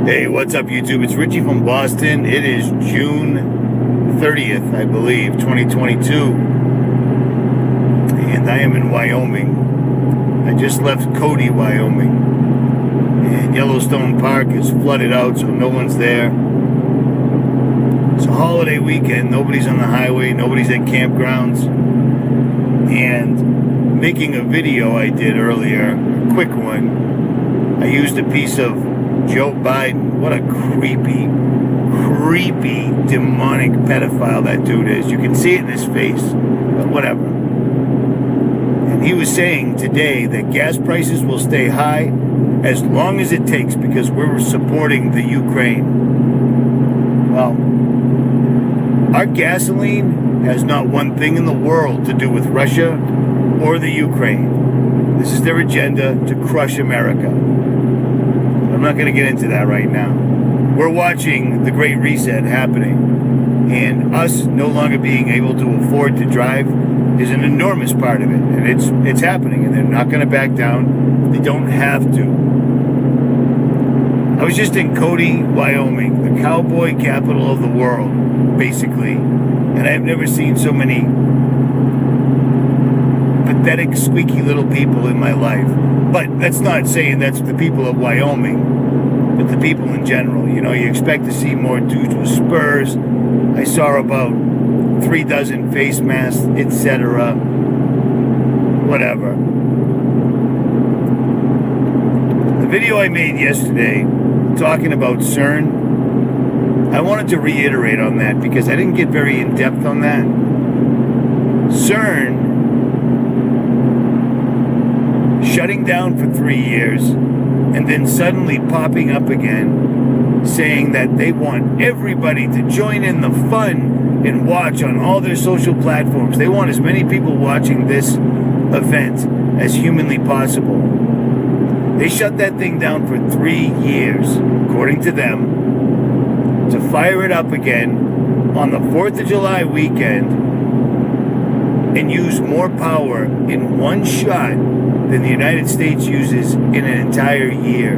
Hey, what's up, YouTube? It's Richie from Boston. It is June 30th, I believe, 2022. And I am in Wyoming. I just left Cody, Wyoming. And Yellowstone Park is flooded out, so no one's there. It's a holiday weekend. Nobody's on the highway. Nobody's at campgrounds. And making a video I did earlier, a quick one, I used a piece of Joe Biden. What a creepy, demonic pedophile that dude is. You can see it in his face, but whatever. And he was saying today that gas prices will stay high as long as it takes because we're supporting the Ukraine. Well, our gasoline has not one thing in the world to do with Russia or the Ukraine. This is their agenda to crush America. I'm not going to get into that right now. We're watching the Great Reset happening, and us no longer being able to afford to drive is an enormous part of it, and it's happening, and they're not going to back down. They don't have to. I was just in Cody, Wyoming, the cowboy capital of the world, basically, and I've never seen so many pathetic, squeaky little people in my life. But that's not saying that's the people of Wyoming, but the people in general. You know, you expect to see more dudes with spurs. I saw about 3 dozen face masks, etc. Whatever. The video I made yesterday talking about CERN, I wanted to reiterate on that because I didn't get very in-depth on that. CERN shutting down for 3 years and then suddenly popping up again saying that they want everybody to join in the fun and watch on all their social platforms. They want as many people watching this event as humanly possible. They shut that thing down for 3 years, according to them, to fire it up again on the 4th of July weekend and use more power in one shot than the United States uses in an entire year.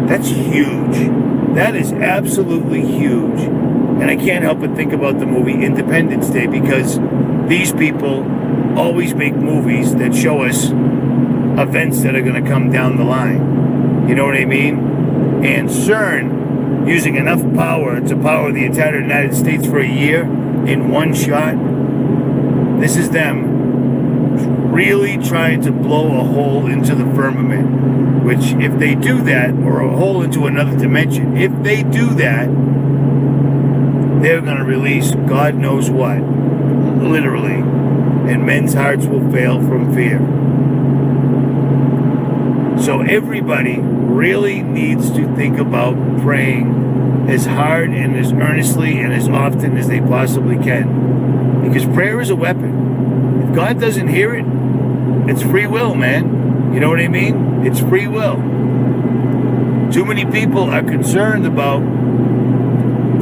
That's huge. That is absolutely huge. And I can't help but think about the movie Independence Day because these people always make movies that show us events that are going to come down the line. You know what I mean? And CERN using enough power to power the entire United States for a year in one shot. This is them really trying to blow a hole into the firmament, which if they do that, or a hole into another dimension, if they do that, they're going to release God knows what, literally, and men's hearts will fail from fear. So everybody really needs to think about praying as hard and as earnestly and as often as they possibly can, because prayer is a weapon. If God doesn't hear it, it's free will, man. You know what I mean? It's free will. Too many people are concerned about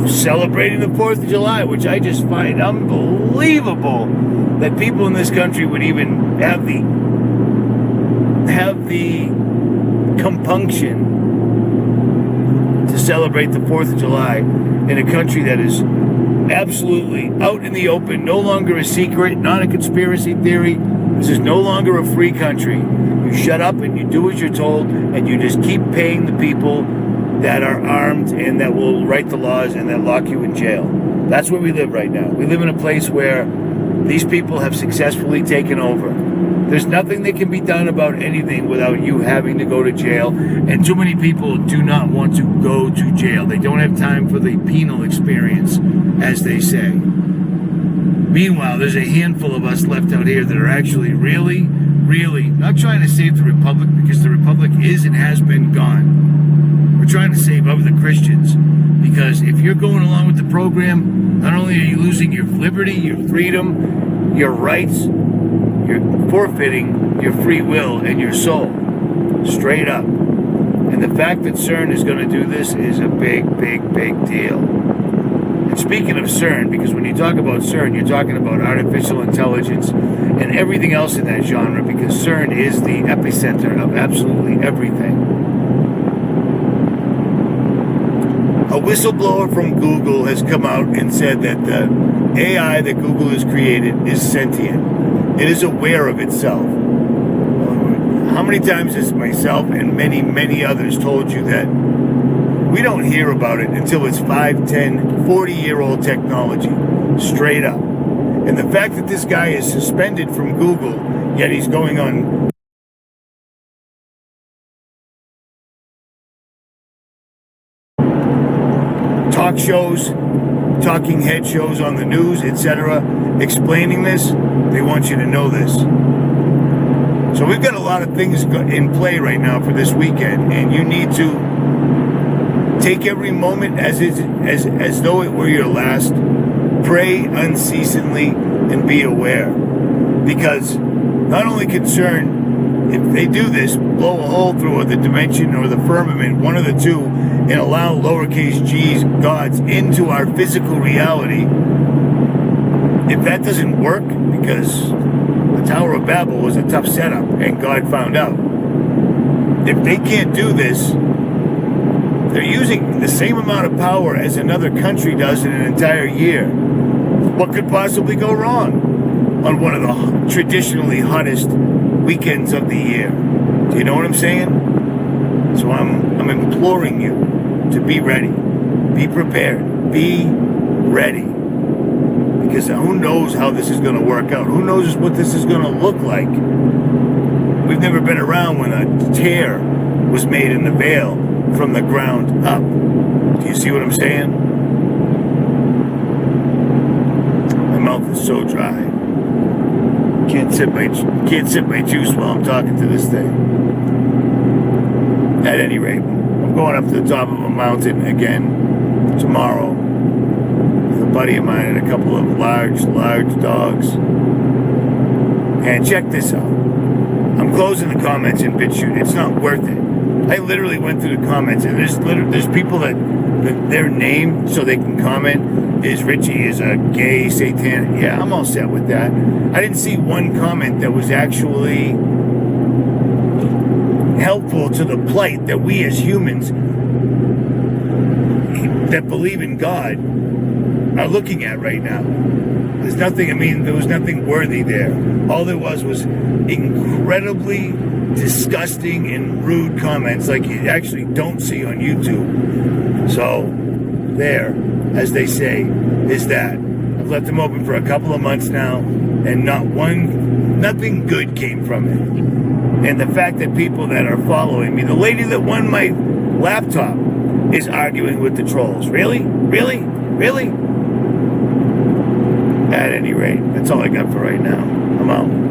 celebrating the 4th of July, which I just find unbelievable that people in this country would even have the compunction to celebrate the 4th of July in a country that is absolutely out in the open, no longer a secret, not a conspiracy theory. This is no longer a free country. You shut up and you do as you're told, and you just keep paying the people that are armed and that will write the laws and that lock you in jail. That's where we live right now. We live in a place where these people have successfully taken over. There's nothing that can be done about anything without you having to go to jail, and too many people do not want to go to jail. They don't have time for the penal experience, as they say. Meanwhile, there's a handful of us left out here that are actually really not trying to save the Republic, because the Republic is and has been gone. We're trying to save other Christians, because if you're going along with the program, not only are you losing your liberty, your freedom, your rights, you're forfeiting your free will and your soul, straight up. And the fact that CERN is going to do this is a big deal. And speaking of CERN, because when you talk about CERN, you're talking about artificial intelligence and everything else in that genre, because CERN is the epicenter of absolutely everything. A whistleblower from Google has come out and said that the AI that Google has created is sentient. It is aware of itself. How many times has myself and many, many others told you that we don't hear about it until it's 5, 10, 40-year-old technology, straight up. And the fact that this guy is suspended from Google, yet he's going on talk shows, talking head shows on the news, etc., explaining this, they want you to know this. So we've got a lot of things in play right now for this weekend, and you need to take every moment as though it were your last. Pray unceasingly and be aware. Because not only can CERN, if they do this, blow a hole through the dimension or the firmament, one of the two, and allow lowercase g's, gods, into our physical reality. If that doesn't work, because the Tower of Babel was a tough setup and God found out. If they can't do this, they're using the same amount of power as another country does in an entire year. What could possibly go wrong on one of the traditionally hottest weekends of the year? Do you know what I'm saying? So I'm imploring you to be ready, be prepared, be ready. Because who knows how this is going to work out? Who knows what this is going to look like? We've never been around when a tear was made in the veil from the ground up. Do you see what I'm saying? My mouth is so dry. Can't sip my juice while I'm talking to this thing. At any rate, I'm going up to the top of a mountain again tomorrow with a buddy of mine and a couple of large dogs. And check this out. I'm closing the comments in BitChute. It's not worth it. I literally went through the comments, and there's people that their name, so they can comment, is Richie is a gay satanic. Yeah, I'm all set with that. I didn't see one comment that was actually helpful to the plight that we as humans that believe in God are looking at right now. There's nothing, there was nothing worthy there. All there was incredibly disgusting and rude comments like you actually don't see on YouTube. So, there, as they say, is that. I've left them open for a couple of months now, and nothing good came from it. And the fact that people that are following me, the lady that won my laptop is arguing with the trolls. Really? Really? Really? At any rate, that's all I got for right now. I'm out.